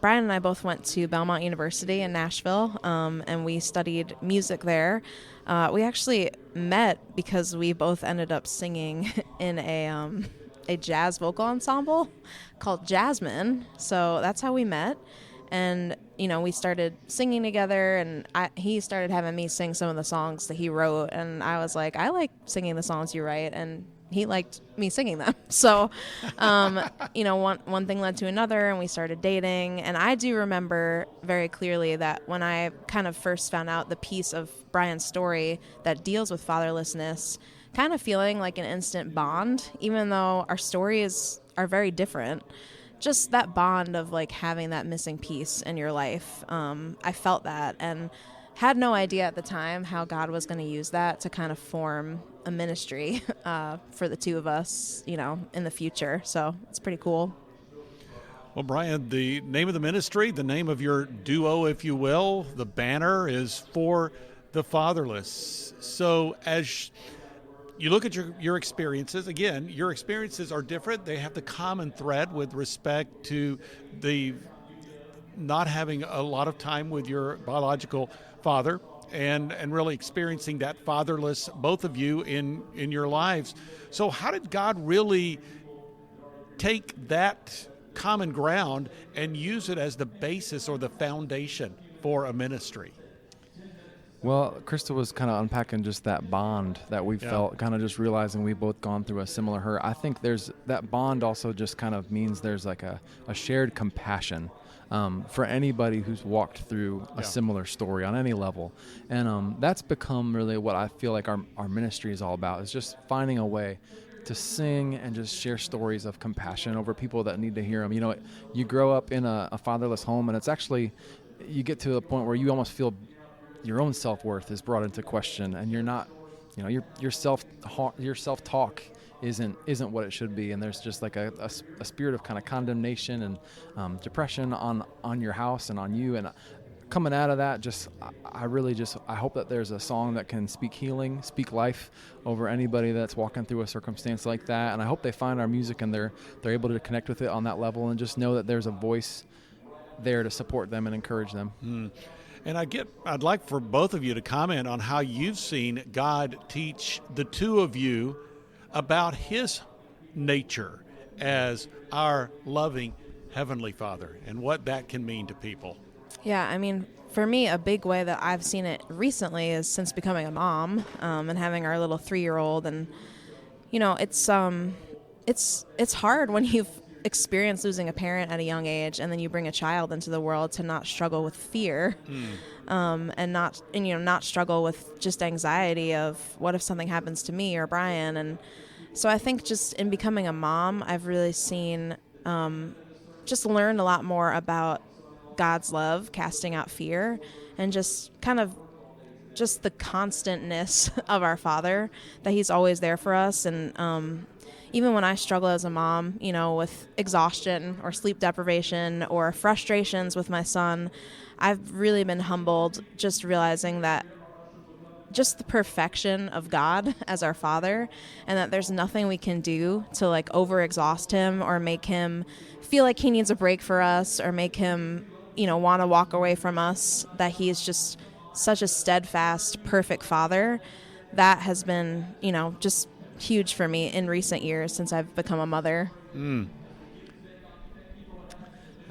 Brian and I both went to Belmont University in Nashville, and we studied music there. We actually met because we both ended up singing in a jazz vocal ensemble called Jasmine. So that's how we met. And, we started singing together, and he started having me sing some of the songs that he wrote. And I was like, I like singing the songs you write. And he liked me singing them. So, one thing led to another, and we started dating. And I do remember very clearly that when I kind of first found out the piece of Brian's story that deals with fatherlessness, kind of feeling like an instant bond, even though our stories are very different. Just that bond of like having that missing piece in your life. I felt that and had no idea at the time how God was going to use that to kind of form a ministry for the two of us, in the future. So it's pretty cool. Well, Brian, the name of the ministry, the name of your duo, if you will, the banner is For the Fatherless. So as you look at your experiences, again, your experiences are different. They have the common thread with respect to the not having a lot of time with your biological father and really experiencing that fatherless, both of you, in your lives. So how did God really take that common ground and use it as the basis or the foundation for a ministry? Well, Christa was kind of unpacking just that bond that we felt, kind of just realizing we've both gone through a similar hurt. I think there's that bond also just kind of means there's like a shared compassion for anybody who's walked through a similar story on any level. And that's become really what I feel like our ministry is all about, is just finding a way to sing and just share stories of compassion over people that need to hear them. You grow up in a fatherless home, and it's actually, you get to a point where you almost feel your own self-worth is brought into question, and you're not, your self-talk isn't what it should be, and there's just like a spirit of kind of condemnation and depression on your house and on you. And coming out of that, I hope that there's a song that can speak healing, speak life over anybody that's walking through a circumstance like that. And I hope they find our music and they're able to connect with it on that level, and just know that there's a voice there to support them and encourage them. And I'd like for both of you to comment on how you've seen God teach the two of you about His nature as our loving Heavenly Father and what that can mean to people. Yeah, I mean, for me, a big way that I've seen it recently is since becoming a mom and having our little 3-year-old. And, it's hard when you've experienced losing a parent at a young age and then you bring a child into the world to not struggle with fear and not struggle with just anxiety of what if something happens to me or Brian. And so I think just in becoming a mom, I've really seen just learned a lot more about God's love, casting out fear, and just kind of just the constantness of our Father, that He's always there for us. And even when I struggle as a mom, with exhaustion or sleep deprivation or frustrations with my son, I've really been humbled just realizing that just the perfection of God as our Father, and that there's nothing we can do to like overexhaust Him or make Him feel like He needs a break for us or make Him, want to walk away from us, that He is just such a steadfast, perfect Father. That has been, just huge for me in recent years since I've become a mother.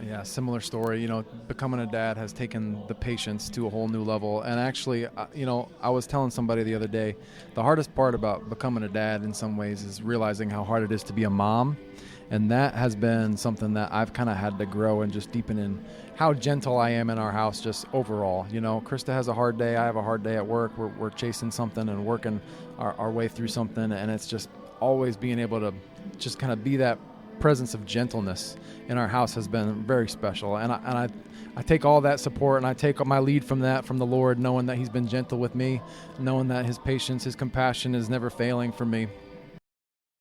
Yeah, similar story. Becoming a dad has taken the patience to a whole new level. And actually, I was telling somebody the other day, the hardest part about becoming a dad in some ways is realizing how hard it is to be a mom. And that has been something that I've kind of had to grow and just deepen in how gentle I am in our house just overall. Christa has a hard day. I have a hard day at work. We're chasing something and working our way through something. And it's just always being able to just kind of be that presence of gentleness in our house has been very special. And I take all that support and I take my lead from that, from the Lord, knowing that He's been gentle with me, knowing that His patience, His compassion is never failing for me.